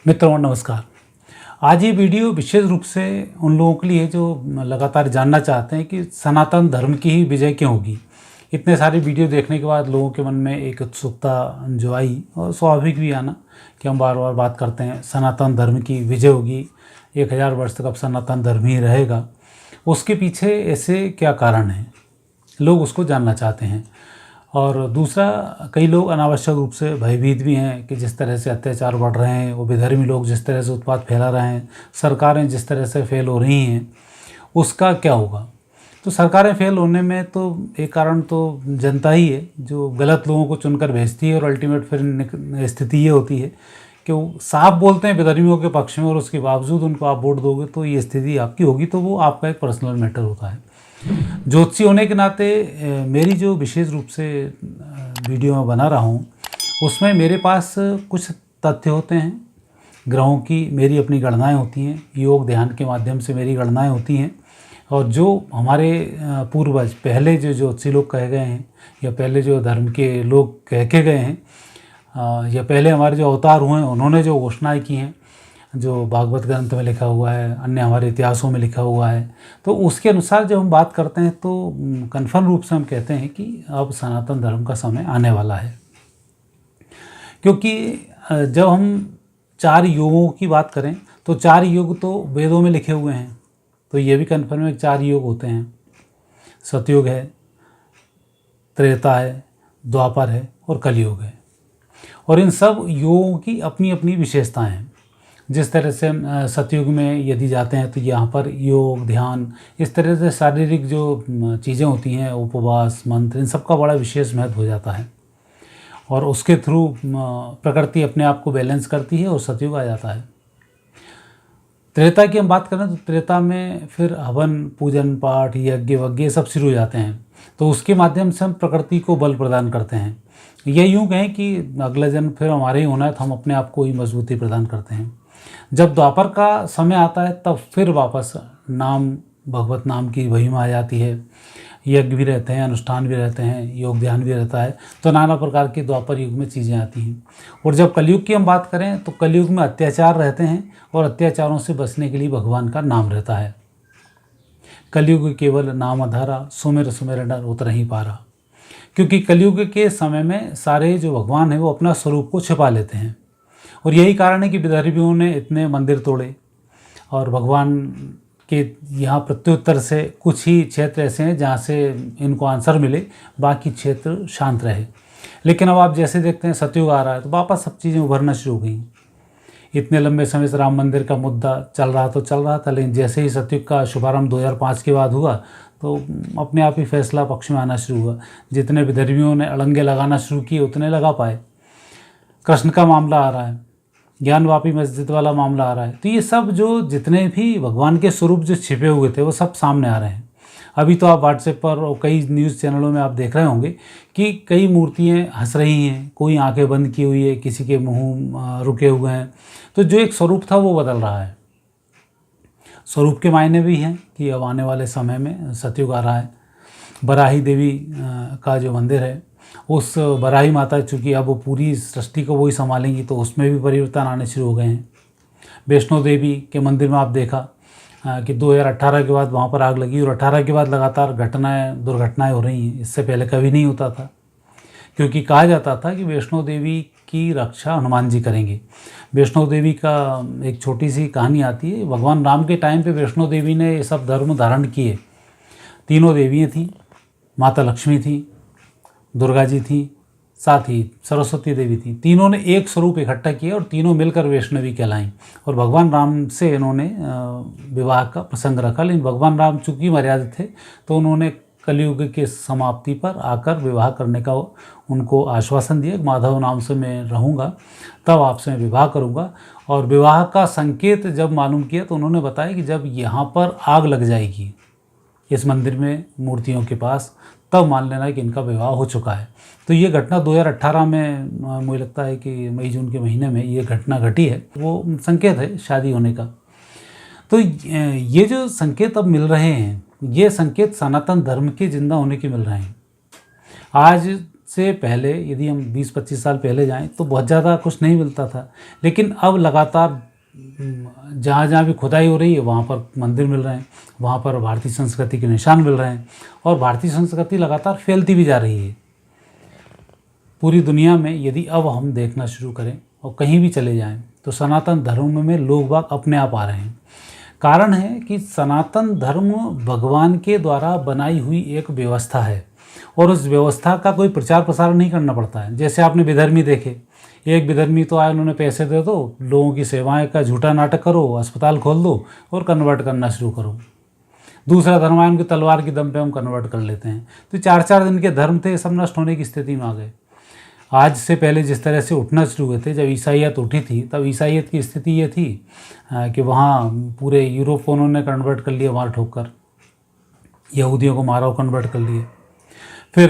मित्रों नमस्कार। आज ये वीडियो विशेष रूप से उन लोगों के लिए जो लगातार जानना चाहते हैं कि सनातन धर्म की ही विजय क्यों होगी। इतने सारी वीडियो देखने के बाद लोगों के मन में एक उत्सुकता जो आई और स्वाभाविक भी आना कि हम बार बार बात करते हैं सनातन धर्म की विजय होगी, 1000 वर्ष तक अब सनातन धर्म ही रहेगा। उसके पीछे ऐसे क्या कारण हैं, लोग उसको जानना चाहते हैं। और दूसरा, कई लोग अनावश्यक रूप से भयभीत भी हैं कि जिस तरह से अत्याचार बढ़ रहे हैं, वो विधर्मी लोग जिस तरह से उत्पात फैला रहे हैं, सरकारें जिस तरह से फेल हो रही हैं, उसका क्या होगा। तो सरकारें फेल होने में तो एक कारण तो जनता ही है जो गलत लोगों को चुनकर भेजती है, और अल्टीमेट फिर स्थिति ये होती है कि वो साफ बोलते हैं विधर्मियों के पक्ष में और उसके बावजूद उनको आप वोट दोगे तो ये स्थिति आपकी होगी। तो वो आपका एक पर्सनल मैटर होता है। ज्योतिषी होने के नाते मेरी जो विशेष रूप से वीडियो में बना रहा हूँ उसमें मेरे पास कुछ तथ्य होते हैं, ग्रहों की मेरी अपनी गणनाएं होती हैं, योग ध्यान के माध्यम से मेरी गणनाएं होती हैं। और जो हमारे पूर्वज पहले जो ज्योतिषी लोग कहे गए हैं या पहले जो धर्म के लोग कह के गए हैं या पहले हमारे जो अवतार हुए हैं उन्होंने जो घोषणाएँ की हैं, जो भागवत ग्रंथ में लिखा हुआ है, अन्य हमारे इतिहासों में लिखा हुआ है, तो उसके अनुसार जब हम बात करते हैं तो कन्फर्म रूप से हम कहते हैं कि अब सनातन धर्म का समय आने वाला है। क्योंकि जब हम 4 युगों की बात करें तो 4 युग तो वेदों में लिखे हुए हैं, तो ये भी कन्फर्म है कि 4 युग होते हैं। सतयुग है, त्रेता है, द्वापर है और कलयुग है। और इन सब युगों की अपनी अपनी विशेषताएं हैं। जिस तरह से सतयुग में यदि जाते हैं तो यहाँ पर योग ध्यान इस तरह से शारीरिक जो चीज़ें होती हैं, उपवास मंत्र, इन सब का बड़ा विशेष महत्व हो जाता है और उसके थ्रू प्रकृति अपने आप को बैलेंस करती है और सतयुग आ जाता है। त्रेता की हम बात करें तो त्रेता में फिर हवन पूजन पाठ यज्ञ वज्ञ सब शुरू हो जाते हैं, तो उसके माध्यम से हम प्रकृति को बल प्रदान करते हैं। ये यूँ कहें कि अगला जन्म फिर हमारे ही होना है, तो हम अपने आप को ही मजबूती प्रदान करते हैं। जब द्वापर का समय आता है तब फिर वापस नाम भगवत नाम की महिमा आ जाती है, यज्ञ भी रहते हैं, अनुष्ठान भी रहते हैं, योग ध्यान भी रहता है, तो नाना प्रकार के द्वापर युग में चीज़ें आती हैं। और जब कलयुग की हम बात करें तो कलयुग में अत्याचार रहते हैं और अत्याचारों से बचने के लिए भगवान का नाम रहता है। कलयुग केवल नाम अधारा, सुमिर सुमिर नर उतरहि पारा। क्योंकि कलयुग के समय में सारे जो भगवान हैं वो अपना स्वरूप को छिपा लेते हैं, और यही कारण है कि विधर्मियों ने इतने मंदिर तोड़े और भगवान के यहाँ प्रत्युत्तर से कुछ ही क्षेत्र ऐसे हैं जहाँ से इनको आंसर मिले, बाकी क्षेत्र शांत रहे। लेकिन अब आप जैसे देखते हैं सतयुग आ रहा है तो वापस सब चीज़ें उभरना शुरू हो गई। इतने लंबे समय से राम मंदिर का मुद्दा चल रहा था, लेकिन जैसे ही सतयुग का शुभारंभ 2005 के बाद हुआ तो अपने आप ही फैसला पक्ष में आना शुरू हुआ। जितने विधर्मियों ने अड़ंगे लगाना शुरू किए उतने लगा पाए। कृष्ण का मामला आ रहा है, ज्ञानवापी मस्जिद वाला मामला आ रहा है, तो ये सब जो जितने भी भगवान के स्वरूप जो छिपे हुए थे वो सब सामने आ रहे हैं। अभी तो आप व्हाट्सएप पर और कई न्यूज़ चैनलों में आप देख रहे होंगे कि कई मूर्तियाँ हंस रही हैं, कोई आंखें बंद की हुई है, किसी के मुंह रुके हुए हैं। तो जो एक स्वरूप था वो बदल रहा है। स्वरूप के मायने भी हैं कि अब आने वाले समय में सतयुग आ रहा है। बराही देवी का जो मंदिर है, उस बराही माता चूँकि अब वो पूरी सृष्टि को वही संभालेंगी तो उसमें भी परिवर्तन आने शुरू हो गए हैं। वैष्णो देवी के मंदिर में आप देखा कि 2018 के बाद वहाँ पर आग लगी, और 18 के बाद लगातार दुर्घटनाएं हो रही हैं। इससे पहले कभी नहीं होता था, क्योंकि कहा जाता था कि वैष्णो देवी की रक्षा हनुमान जी करेंगे। वैष्णो देवी का एक छोटी सी कहानी आती है। भगवान राम के टाइम पे वैष्णो देवी ने ये सब धर्म धारण किए। 3 देवियाँ थीं, माता लक्ष्मी थी, दुर्गा जी थी, साथ ही सरस्वती देवी थी। तीनों ने एक स्वरूप इकट्ठा किया और तीनों मिलकर वैष्णवी कहलाईं। और भगवान राम से इन्होंने विवाह का प्रसंग रखा, लेकिन भगवान राम चूँकि मर्यादित थे तो उन्होंने कलयुग के समाप्ति पर आकर विवाह करने का उनको आश्वासन दिया। माधव नाम से मैं रहूँगा, तब आपसे मैं विवाह करूँगा। और विवाह का संकेत जब मालूम किया तो उन्होंने बताया कि जब यहाँ पर आग लग जाएगी इस मंदिर में मूर्तियों के पास, तब मान लेना कि इनका विवाह हो चुका है। तो ये घटना 2018 में मुझे लगता है कि मई जून के महीने में ये घटना घटी है, वो संकेत है शादी होने का। तो ये जो संकेत अब मिल रहे हैं, ये संकेत सनातन धर्म के जिंदा होने के मिल रहे हैं। आज से पहले यदि हम 20-25 साल पहले जाएं तो बहुत ज़्यादा कुछ नहीं मिलता था, लेकिन अब लगातार जहाँ जहाँ भी खुदाई हो रही है वहाँ पर मंदिर मिल रहे हैं, वहाँ पर भारतीय संस्कृति के निशान मिल रहे हैं और भारतीय संस्कृति लगातार फैलती भी जा रही है पूरी दुनिया में। यदि अब हम देखना शुरू करें और कहीं भी चले जाएं तो सनातन धर्म में लोग बाग अपने आप आ रहे हैं। कारण है कि सनातन धर्म भगवान के द्वारा बनाई हुई एक व्यवस्था है और उस व्यवस्था का कोई प्रचार प्रसार नहीं करना पड़ता है। जैसे आपने विधर्मी देखे, एक विधर्मी तो आए, उन्होंने पैसे दे दो, लोगों की सेवाएं का झूठा नाटक करो, अस्पताल खोल दो और कन्वर्ट करना शुरू करो। दूसरा धर्म आए, उनकी तलवार की दम पे हम कन्वर्ट कर लेते हैं। तो 4-4 दिन के धर्म थे, सब नष्ट होने की स्थिति में आ गए। आज से पहले जिस तरह से उठना शुरू हुए थे, जब ईसाईयत उठी थी, तब ईसाईयत की स्थिति ये थी कि वहाँ पूरे यूरोप को उन्होंने कन्वर्ट कर लिया, मार ठोक कर यहूदियों को मारा और कन्वर्ट कर लिए। फिर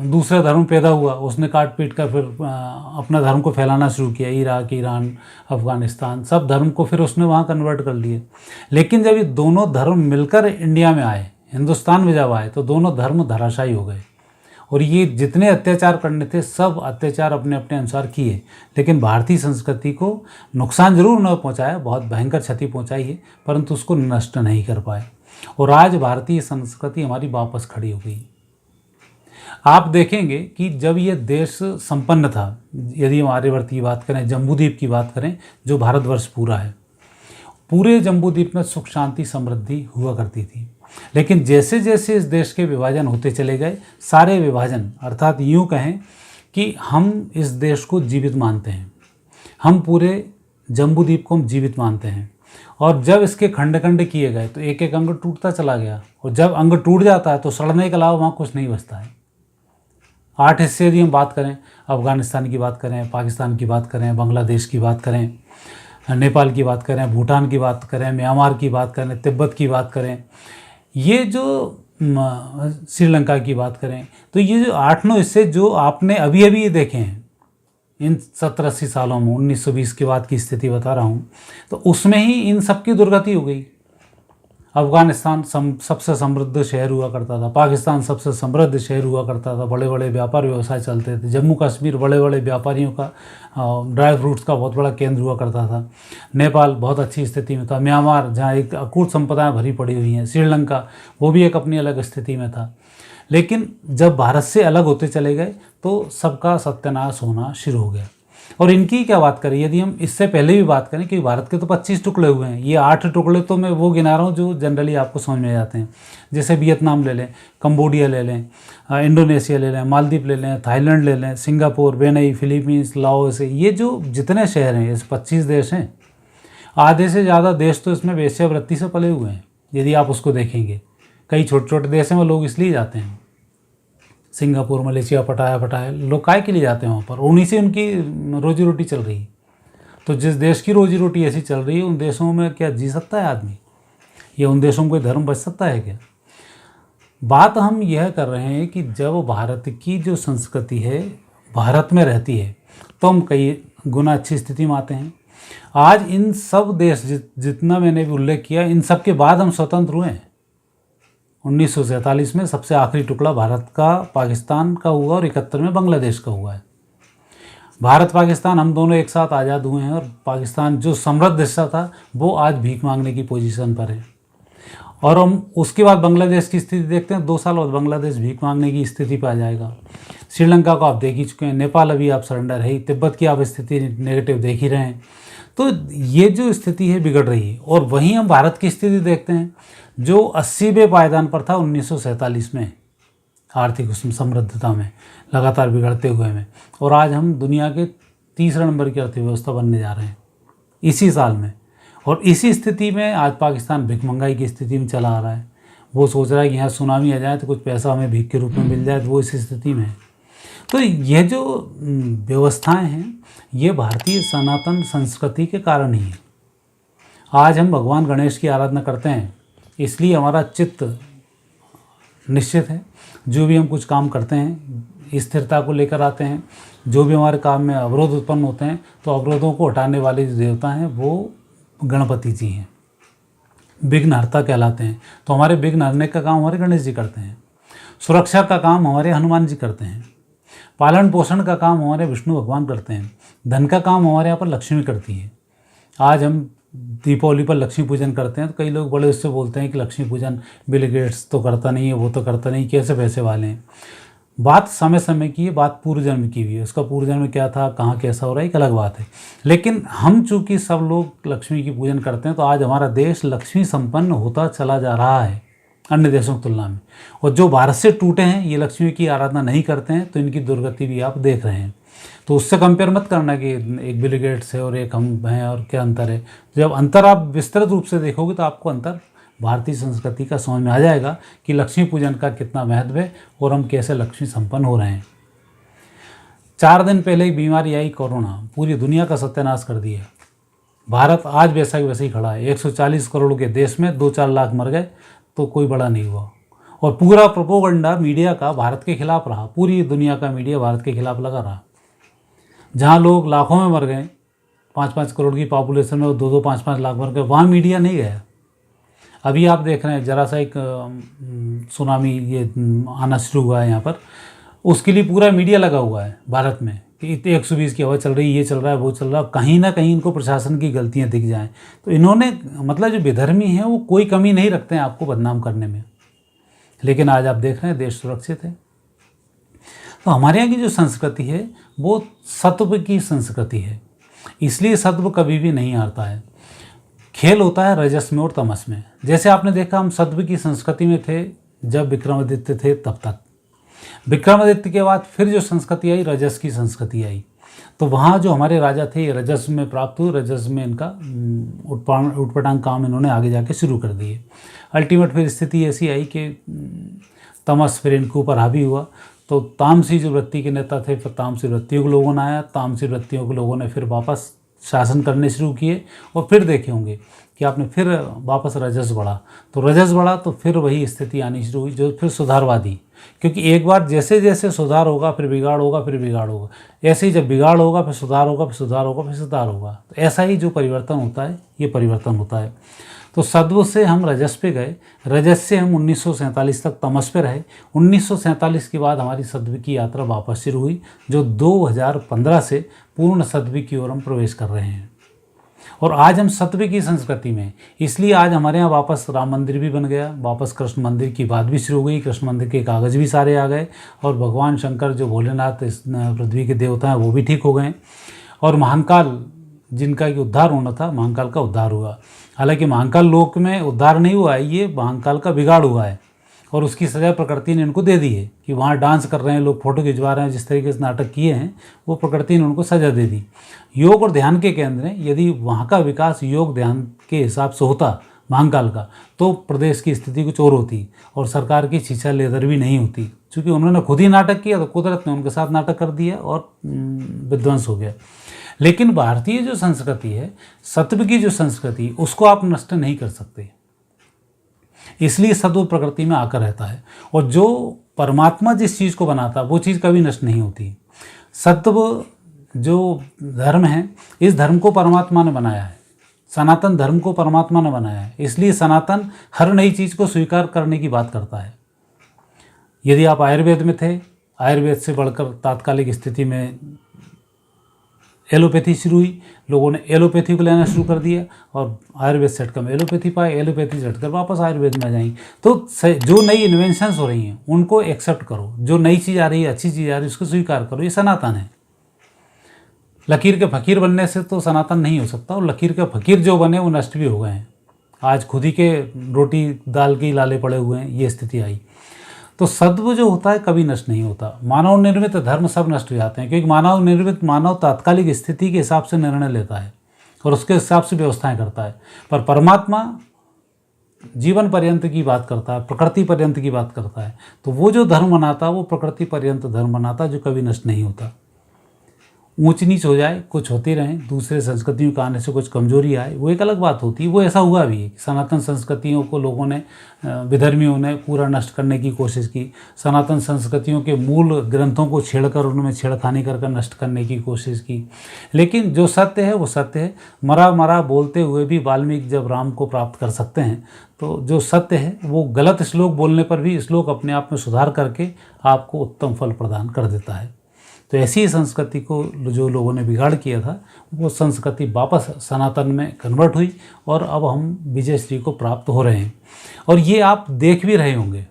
दूसरा धर्म पैदा हुआ, उसने काट पीट कर फिर अपना धर्म को फैलाना शुरू किया। इराक, ईरान, अफ़गानिस्तान, सब धर्म को फिर उसने वहाँ कन्वर्ट कर लिए। लेकिन जब ये दोनों धर्म मिलकर इंडिया में आए, हिंदुस्तान में जब आए, तो दोनों धर्म धराशायी हो गए और ये जितने अत्याचार करने थे सब अत्याचार अपने अपने अनुसार किए, लेकिन भारतीय संस्कृति को नुकसान जरूर न पहुंचाया, बहुत भयंकर क्षति पहुंचाई है, परंतु उसको नष्ट नहीं कर पाए। और आज भारतीय संस्कृति हमारी वापस खड़ी हो गई। आप देखेंगे कि जब ये देश संपन्न था, यदि हम आर्यवर्त की बात करें, जम्बूद्वीप की बात करें, जो भारतवर्ष पूरा है, पूरे जम्बूद्वीप में सुख शांति समृद्धि हुआ करती थी। लेकिन जैसे जैसे इस देश के विभाजन होते चले गए, सारे विभाजन, अर्थात यूँ कहें कि हम इस देश को जीवित मानते हैं, हम पूरे जम्बूद्वीप को हम जीवित मानते हैं। और जब इसके खंड खंड किए गए तो एक एक अंग टूटता चला गया, और जब अंग टूट जाता है तो सड़ने के अलावा वहाँ कुछ नहीं बचता है। 8 हिस्से यदि हम बात करें, अफ़गानिस्तान की बात करें, पाकिस्तान की बात करें, बांग्लादेश की बात करें, नेपाल की बात करें, भूटान की बात करें, म्यांमार की बात करें, तिब्बत की बात करें, ये जो श्रीलंका की बात करें, तो ये जो 8-9 हिस्से जो आपने अभी अभी ये देखे हैं इन 70-80 सालों में, 1920 के बाद की स्थिति बता रहा हूँ, तो उसमें ही इन सब की दुर्गति हो गई। अफ़गानिस्तान सबसे समृद्ध शहर हुआ करता था, पाकिस्तान सबसे समृद्ध शहर हुआ करता था, बड़े बड़े व्यापार व्यवसाय चलते थे, जम्मू कश्मीर बड़े बड़े व्यापारियों का ड्राई फ्रूट्स का बहुत बड़ा केंद्र हुआ करता था, नेपाल बहुत अच्छी स्थिति में था, म्यांमार जहाँ एक अकूत संपदाएं भरी पड़ी हुई हैं, श्रीलंका वो भी एक अपनी अलग स्थिति में था। लेकिन जब भारत से अलग होते चले गए तो सबका सत्यानाश होना शुरू हो गया। और इनकी क्या बात करें, यदि हम इससे पहले भी बात करें कि भारत के तो 25 टुकड़े हुए हैं, ये 8 टुकड़े तो मैं वो गिना रहा हूँ जो जनरली आपको समझ में जाते हैं। जैसे वियतनाम ले लें, कंबोडिया ले लें, इंडोनेशिया ले लें, मालदीव ले लें, थाईलैंड ले लें, सिंगापुर, बेनई, फिलीपींस, लाओस, ये जो जितने शहर हैं, इस 25 देश हैं, आधे से ज़्यादा देश तो इसमें वेश्यावृत्ति से पले हुए हैं। यदि आप उसको देखेंगे, कई छोटे छोटे देश हैं, वो लोग इसलिए जाते हैं, सिंगापुर, मलेशिया, पटाया लोग काय के लिए जाते हैं वहाँ पर, उन्हीं से उनकी रोजी रोटी चल रही है। तो जिस देश की रोजी रोटी ऐसी चल रही है, उन देशों में क्या जी सकता है आदमी, या उन देशों में कोई धर्म बच सकता है क्या? बात हम यह कर रहे हैं कि जब भारत की जो संस्कृति है भारत में रहती है तो हम कई गुना अच्छी स्थिति में आते हैं। आज इन सब देश जितना मैंने भी उल्लेख किया, इन सब के बाद हम स्वतंत्र हुए हैं। 1947 में सबसे आखिरी टुकड़ा भारत का पाकिस्तान का हुआ और 71 में बांग्लादेश का हुआ है। भारत पाकिस्तान हम दोनों एक साथ आज़ाद हुए हैं, और पाकिस्तान जो समृद्ध हिस्सा था वो आज भीख मांगने की पोजीशन पर है। और हम उसके बाद बांग्लादेश की स्थिति देखते हैं, 2 साल बाद बांग्लादेश भीख मांगने की स्थिति पर आ जाएगा। श्रीलंका को आप देख ही चुके हैं, नेपाल अभी आप सरेंडर है ही, तिब्बत की आप स्थिति नेगेटिव देख ही रहे हैं। तो ये जो स्थिति है बिगड़ रही है। और वहीं हम भारत की स्थिति देखते हैं जो 80वें पायदान पर था 1947 में, आर्थिक समृद्धता में लगातार बिगड़ते हुए में, और आज हम दुनिया के 3रे नंबर की अर्थव्यवस्था बनने जा रहे हैं इसी साल में। और इसी स्थिति में आज पाकिस्तान भिखमंगाई की स्थिति में चला आ रहा है। वो सोच रहा है कि यहाँ सुनामी आ जाए तो कुछ पैसा हमें भीख के रूप में मिल जाए, तो वो इस स्थिति में है। तो ये जो व्यवस्थाएं हैं ये भारतीय सनातन संस्कृति के कारण ही है। आज हम भगवान गणेश की आराधना करते हैं, इसलिए हमारा चित्त निश्चित है। जो भी हम कुछ काम करते हैं स्थिरता को लेकर आते हैं, जो भी हमारे काम में अवरोध उत्पन्न होते हैं तो अवरोधों को हटाने वाले जो देवता हैं वो गणपति जी हैं, विघ्नहर्ता कहलाते हैं। तो हमारे विघ्न हरने का काम हमारे गणेश जी करते हैं, सुरक्षा का काम हमारे हनुमान जी करते हैं, पालन पोषण का काम हमारे विष्णु भगवान करते हैं, धन का काम हमारे यहाँ पर लक्ष्मी करती है। आज हम दीपावली पर लक्ष्मी पूजन करते हैं तो कई लोग बड़े उससे बोलते हैं कि लक्ष्मी पूजन बिल गेट्स तो करता नहीं है, वो तो करता नहीं, कैसे पैसे वाले हैं। बात समय समय की है, बात पूर्व जन्म की भी है, उसका पूर्व जन्म क्या था, कहाँ कैसा हो रहा है, एक अलग बात है। लेकिन हम चूँकि सब लोग लक्ष्मी की पूजन करते हैं तो आज हमारा देश लक्ष्मी संपन्न होता चला जा रहा है अन्य देशों की तुलना में। और जो भारत से टूटे हैं, ये लक्ष्मी की आराधना नहीं करते हैं, तो इनकी दुर्गति भी आप देख रहे हैं। तो उससे कंपेयर मत करना कि एक बिल गेट्स है और एक हम हैं और क्या अंतर है। जब अंतर आप विस्तृत रूप से देखोगे तो आपको अंतर भारतीय संस्कृति का समझ में आ जाएगा कि लक्ष्मी पूजन का कितना महत्व है और हम कैसे लक्ष्मी संपन्न हो रहे हैं। 4 दिन पहले एक बीमारी आई कोरोना, पूरी दुनिया का सत्यानाश कर दिया। भारत आज वैसा वैसे ही खड़ा है। 140 करोड़ के देश में 2-4 लाख मर गए तो कोई बड़ा नहीं हुआ। और पूरा प्रोपोगंडा मीडिया का भारत के खिलाफ रहा, पूरी दुनिया का मीडिया भारत के खिलाफ लगा रहा। जहाँ लोग लाखों में मर गए, 5-5 करोड़ की पॉपुलेशन में 2-2, 5-5 लाख मर गए, वहाँ मीडिया नहीं गया। अभी आप देख रहे हैं जरा सा एक सुनामी ये आना शुरू हुआ है यहाँ पर, उसके लिए पूरा मीडिया लगा हुआ है भारत में कि 120 की हवा चल रही, ये चल रहा है, वो चल रहा है। कहीं ना कहीं इनको प्रशासन की गलतियाँ दिख जाएँ तो इन्होंने मतलब जो बेधर्मी हैं वो कोई कमी नहीं रखते हैं आपको बदनाम करने में। लेकिन आज आप देख रहे हैं देश सुरक्षित है। तो हमारे यहाँ की जो संस्कृति है वो सत्व की संस्कृति है, इसलिए सत्व कभी भी नहीं हारता है। खेल होता है रजस में और तमस में। जैसे आपने देखा हम सत्व की संस्कृति में थे जब विक्रमादित्य थे, तब तक विक्रमादित्य के बाद फिर जो संस्कृति आई रजस की संस्कृति आई। तो वहाँ जो हमारे राजा थे ये रजस में प्राप्त हुए, रजस में इनका उटपटांग काम इन्होंने आगे जाके शुरू कर दिए। अल्टीमेट फिर स्थिति ऐसी आई कि तमस फिर इनके ऊपर हावी हुआ। तो तामसी जो वृत्ति के नेता थे फिर तामसी वृत्तियों के लोगों ने आया, तामसी वृत्तियों के लोगों ने फिर वापस शासन करने शुरू किए और फिर देखे होंगे कि आपने फिर वापस रजस बढ़ा। तो रजस बढ़ा तो फिर वही स्थिति आनी शुरू हुई जो फिर सुधारवादी, क्योंकि एक बार जैसे जैसे सुधार होगा फिर बिगाड़ होगा, फिर बिगाड़ होगा, ऐसे ही जब बिगाड़ होगा फिर सुधार होगा, फिर सुधार होगा, फिर सुधार होगा। तो ऐसा ही जो परिवर्तन होता है ये परिवर्तन होता है। तो सत्व से हम रजस पे गए, रजस से हम 1947 तक तमस पे रहे। 1947 के बाद हमारी सत्व की यात्रा वापस शुरू हुई, जो 2015 से पूर्ण सत्व की ओर हम प्रवेश कर रहे हैं। और आज हम सत्व की संस्कृति में, इसलिए आज हमारे यहाँ वापस राम मंदिर भी बन गया, वापस कृष्ण मंदिर की बात भी शुरू हो गई, कृष्ण मंदिर के कागज़ भी सारे आ गए और भगवान शंकर जो भोलेनाथ इस पृथ्वी के देवता हैं वो भी ठीक हो गए। और महाकाल जिनका कि उद्धार होना था, महाकाल का उद्धार हुआ। हालांकि महाकाल लोक में उद्धार नहीं हुआ है, ये महाकाल का बिगाड़ हुआ है और उसकी सज़ा प्रकृति ने इनको दे दी है कि वहाँ डांस कर रहे हैं लोग, फोटो खिंचवा रहे हैं, जिस तरीके से नाटक किए हैं वो प्रकृति ने उनको सज़ा दे दी। योग और ध्यान के केंद्र हैं, यदि वहाँ का विकास योग ध्यान के हिसाब से होता महाकाल का तो प्रदेश की स्थिति कुछ और होती और सरकार की छीछा लेदर भी नहीं होती। चूँकि उन्होंने खुद ही नाटक किया तो कुदरत ने उनके साथ नाटक कर दिया और विध्वंस हो गया। लेकिन भारतीय जो संस्कृति है, सत्व की जो संस्कृति, उसको आप नष्ट नहीं कर सकते, इसलिए सत्व प्रकृति में आकर रहता है। और जो परमात्मा जिस चीज़ को बनाता वो चीज़ कभी नष्ट नहीं होती। सत्व जो धर्म है, इस धर्म को परमात्मा ने बनाया है, सनातन धर्म को परमात्मा ने बनाया है, इसलिए सनातन हर नई चीज़ को स्वीकार करने की बात करता है। यदि आप आयुर्वेद में थे, आयुर्वेद से बढ़कर तात्कालिक स्थिति में एलोपैथी शुरू हुई, लोगों ने एलोपैथी को लेना शुरू कर दिया और आयुर्वेद से हटकर एलोपैथी पाए, एलोपैथी से हटकर वापस आयुर्वेद में आ जाएंगे। तो जो नई इन्वेंशंस हो रही हैं उनको एक्सेप्ट करो, जो नई चीज़ आ रही है, अच्छी चीज़ आ रही है, उसको स्वीकार करो, ये सनातन है। लकीर के फ़कीर बनने से तो सनातन नहीं हो सकता, और लकीर के फ़कीर जो बने वो नष्ट भी हो गए हैं। आज खुद ही के रोटी दाल के लाले पड़े हुए हैं, ये स्थिति आई। तो सत्व जो होता है कभी नष्ट नहीं होता। मानव निर्मित धर्म सब नष्ट हो जाते हैं, क्योंकि मानव निर्मित मानव तात्कालिक स्थिति के हिसाब से निर्णय लेता है और उसके हिसाब से व्यवस्थाएं करता है। पर परमात्मा जीवन पर्यंत की बात करता है, प्रकृति पर्यंत की बात करता है। तो वो जो धर्म बनाता है वो प्रकृति पर्यंत धर्म बनाता है, जो कभी नष्ट नहीं होता। ऊंच नीच हो जाए, कुछ होते रहें, दूसरे संस्कृतियों के आने से कुछ कमजोरी आए, वो एक अलग बात होती है। वो ऐसा हुआ भी है कि सनातन संस्कृतियों को लोगों ने, विधर्मियों ने पूरा नष्ट करने की कोशिश की। सनातन संस्कृतियों के मूल ग्रंथों को छेड़कर उनमें छेड़खानी कर नष्ट करने की कोशिश की। लेकिन जो सत्य है वो सत्य है। मरा मरा बोलते हुए भी वाल्मीकि जब राम को प्राप्त कर सकते हैं, तो जो सत्य है वो गलत श्लोक बोलने पर भी श्लोक अपने आप में सुधार करके आपको उत्तम फल प्रदान कर देता है। तो ऐसी ही संस्कृति को जो लोगों ने बिगाड़ किया था, वो संस्कृति वापस सनातन में कन्वर्ट हुई और अब हम विजयश्री को प्राप्त हो रहे हैं। और ये आप देख भी रहे होंगे,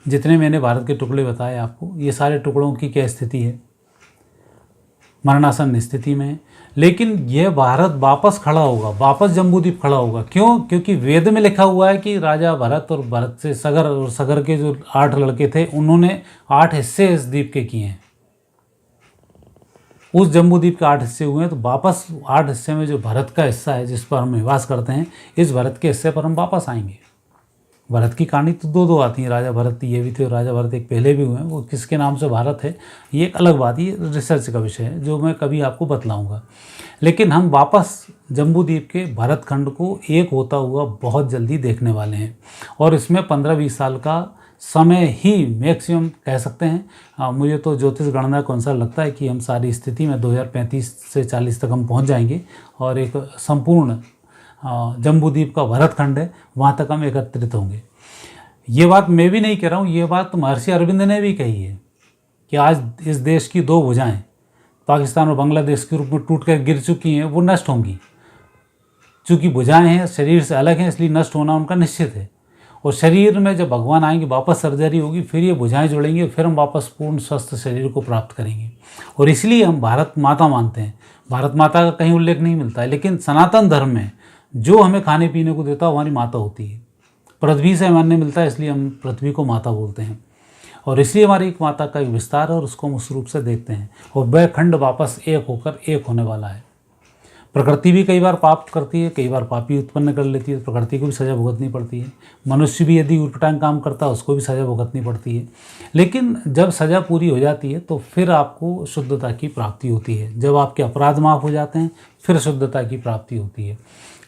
जितने मैंने भारत के टुकड़े बताए आपको, ये सारे टुकड़ों की क्या स्थिति है, मरणासन स्थिति में है। लेकिन यह भारत वापस खड़ा होगा, वापस जम्बूद्वीप खड़ा होगा। क्यों? क्योंकि वेद में लिखा हुआ है कि राजा भरत और भरत से सगर, और सगर के जो 8 लड़के थे उन्होंने 8 हिस्से इस द्वीप के किए हैं। उस जम्बूद्वीप के 8 हिस्से हुए हैं, तो वापस 8 हिस्से में जो भरत का हिस्सा है जिस पर हम निवास करते हैं, इस भरत के हिस्से पर हम वापस आएंगे। भरत की कहानी तो दो आती है, राजा भरत ये भी थे और राजा भरत एक पहले भी हुए हैं, वो किसके नाम से भारत है ये एक अलग बात, ये रिसर्च का विषय है जो मैं कभी आपको बतलाऊंगा। लेकिन हम वापस जम्बूद्वीप के भरत खंड को एक होता हुआ बहुत जल्दी देखने वाले हैं, और इसमें 15-20 साल का समय ही मैक्सिमम कह सकते हैं। मुझे तो ज्योतिष गणना के अनुसार लगता है कि हम सारी स्थिति में 2035 से 40 तक हम पहुंच जाएंगे, और एक संपूर्ण जम्बूद्वीप का भरत खंड है वहाँ तक हम एकत्रित होंगे। ये बात मैं भी नहीं कह रहा हूँ, ये बात महर्षि अरविंद ने भी कही है कि आज इस देश की 2 भुजाएं पाकिस्तान और बांग्लादेश के रूप में टूट कर गिर चुकी हैं, वो नष्ट होंगी। चूँकि भुजाएं हैं, शरीर से अलग हैं, इसलिए नष्ट होना उनका निश्चित है। और शरीर में जब भगवान आएंगे, वापस सर्जरी होगी, फिर ये भुजाएं जुड़ेंगी, फिर हम वापस पूर्ण स्वस्थ शरीर को प्राप्त करेंगे। और इसलिए हम भारत माता मानते हैं। भारत माता का कहीं उल्लेख नहीं मिलता है, लेकिन सनातन धर्म में जो हमें खाने पीने को देता है हमारी माता होती है। पृथ्वी से मान्य मिलता है, इसलिए हम पृथ्वी को माता बोलते हैं, और इसलिए हमारी एक माता का एक विस्तार है और उसको हम उस रूप से देखते हैं। और वह खंड वापस एक होकर एक होने वाला है। प्रकृति भी कई बार पाप करती है, कई बार पापी उत्पन्न कर लेती है, प्रकृति को भी सज़ा भुगतनी पड़ती है। मनुष्य भी यदि उल्टांग काम करता है उसको भी सज़ा भुगतनी पड़ती है। लेकिन जब सज़ा पूरी हो जाती है तो फिर आपको शुद्धता की प्राप्ति होती है। जब आपके अपराध माफ़ हो जाते हैं फिर शुद्धता की प्राप्ति होती है।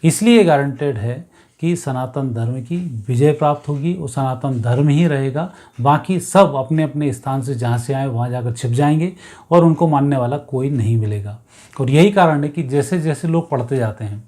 इसलिए गारंटेड है कि सनातन धर्म की विजय प्राप्त होगी और सनातन धर्म ही रहेगा। बाकी सब अपने अपने स्थान से जहाँ से आए वहाँ जाकर छिप जाएंगे और उनको मानने वाला कोई नहीं मिलेगा। और यही कारण है कि जैसे जैसे लोग पढ़ते जाते हैं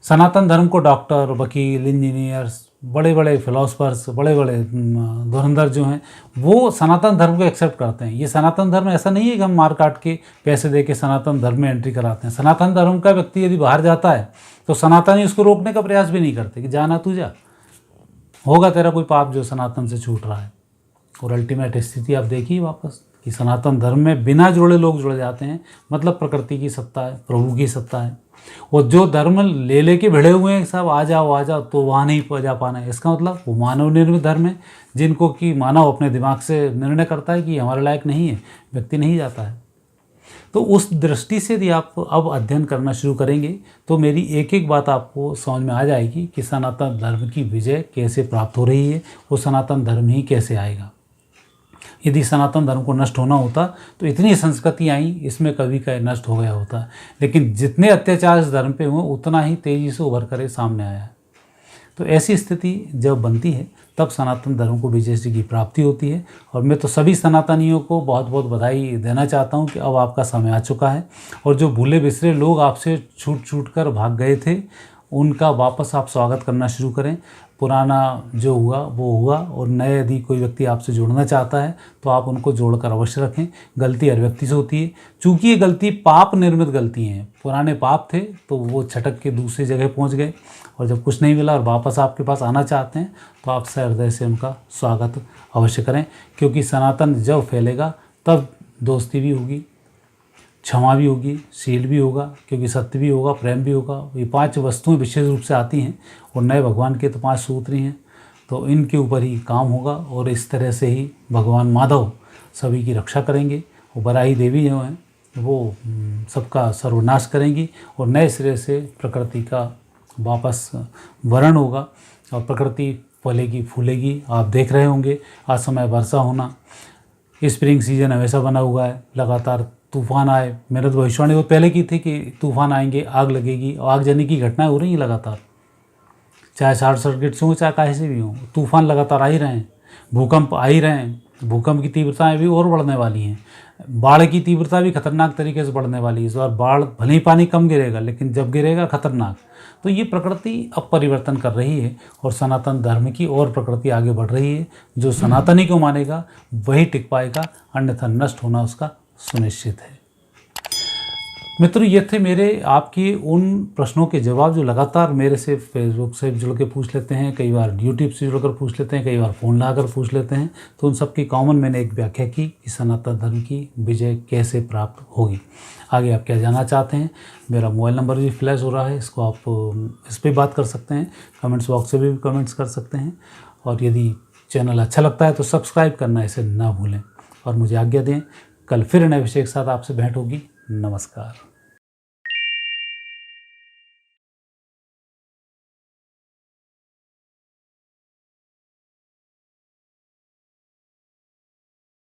सनातन धर्म को, डॉक्टर, वकील, इंजीनियर्स, बड़े बड़े फिलोसफर्स, बड़े बड़े धुरंधर जो हैं वो सनातन धर्म को एक्सेप्ट करते हैं। ये सनातन धर्म ऐसा नहीं है कि हम मार काट के पैसे दे के सनातन धर्म में एंट्री कराते हैं। सनातन धर्म का व्यक्ति यदि बाहर जाता है तो सनातनी उसको रोकने का प्रयास भी नहीं करते कि जाना तू जा, होगा तेरा कोई पाप जो सनातन से छूट रहा है। और अल्टीमेट स्थिति आप देखिए वापस कि सनातन धर्म में बिना जुड़े लोग जुड़ जाते हैं। मतलब प्रकृति की सत्ता है, प्रभु की सत्ता है। और जो धर्म ले के भिड़े हुए हैं सब आ जाओ, तो वहाँ नहीं जा पाना है। इसका मतलब वो मानव निर्मित धर्म है, जिनको कि मानव अपने दिमाग से निर्णय करता है कि हमारे लायक नहीं है, व्यक्ति नहीं जाता है। तो उस दृष्टि से यदि आप अब अध्ययन करना शुरू करेंगे तो मेरी एक एक बात आपको समझ में आ जाएगी कि सनातन धर्म की विजय कैसे प्राप्त हो रही है, वो सनातन धर्म ही कैसे आएगा। यदि सनातन धर्म को नष्ट होना होता तो इतनी संस्कृति आई, इसमें कभी का नष्ट हो गया होता। लेकिन जितने अत्याचार इस धर्म पे हुए उतना ही तेज़ी से उभर कर सामने आया है। तो ऐसी स्थिति जब बनती है तब सनातन धर्म को विजयश्री की प्राप्ति होती है। और मैं तो सभी सनातनियों को बहुत बहुत बधाई देना चाहता हूं कि अब आपका समय आ चुका है। और जो भूले बिसरे लोग आपसे छूट कर भाग गए थे उनका वापस आप स्वागत करना शुरू करें। पुराना जो हुआ वो हुआ, और नए यदि कोई व्यक्ति आपसे जुड़ना चाहता है तो आप उनको जोड़कर अवश्य रखें। गलती हर व्यक्ति से होती है, चूँकि ये गलती पाप निर्मित गलती हैं। पुराने पाप थे तो वो छटक के दूसरी जगह पहुंच गए, और जब कुछ नहीं मिला और वापस आपके पास आना चाहते हैं तो आप हृदय से उनका स्वागत अवश्य करें। क्योंकि सनातन जब फैलेगा तब दोस्ती भी होगी, क्षमा भी होगी, शील भी होगा, क्योंकि सत्य भी होगा, प्रेम भी होगा। ये 5 वस्तुएं विशेष रूप से आती हैं, और नए भगवान के तो 5 सूत्र ही हैं, तो इनके ऊपर ही काम होगा। और इस तरह से ही भगवान माधव सभी की रक्षा करेंगे। और बराही देवी जो हैं वो सबका सर्वनाश करेंगी, और नए सिरे से प्रकृति का वापस वरण होगा, और प्रकृति फलेगी फूलेगी। आप देख रहे होंगे आज समय वर्षा होना, स्प्रिंग सीजन हमेशा बना हुआ है, लगातार तूफान आए। मैंने तो भविष्यवाणी वो पहले की थी कि तूफान आएंगे, आग लगेगी, और आगजनी की घटनाएं हो रही हैं लगातार, चाहे शॉर्ट सर्किट से हो चाहे काहे से भी हो। तूफान लगातार आ ही रहे हैं, भूकंप आ ही रहे हैं, भूकंप की तीव्रताएं भी और बढ़ने वाली हैं। बाढ़ की तीव्रता भी खतरनाक तरीके से बढ़ने वाली है। इस बार बाढ़ भले ही पानी कम गिरेगा, लेकिन जब गिरेगा खतरनाक। तो ये प्रकृति अब परिवर्तन कर रही है और सनातन धर्म की और प्रकृति आगे बढ़ रही है। जो सनातनी को मानेगा वही टिक पाएगा, अन्यथा नष्ट होना उसका सुनिश्चित है। मित्रों, ये थे मेरे आपके उन प्रश्नों के जवाब जो लगातार मेरे से फेसबुक से जुड़ के पूछ लेते हैं, कई बार यूट्यूब से जुड़कर पूछ लेते हैं, कई बार फ़ोन लगाकर पूछ लेते हैं। तो उन सब की कॉमन मैंने एक व्याख्या की कि सनातन धर्म की विजय कैसे प्राप्त होगी। आगे आप क्या जानना चाहते हैं, मेरा मोबाइल नंबर भी फ्लैश हो रहा है, इसको आप इस पर बात कर सकते हैं, कमेंट्स बॉक्स से भी कमेंट्स कर सकते हैं। और यदि चैनल अच्छा लगता है तो सब्सक्राइब करना इसे ना भूलें और मुझे आज्ञा दें। कल फिर नए विषय के साथ आपसे भेंट होगी। नमस्कार।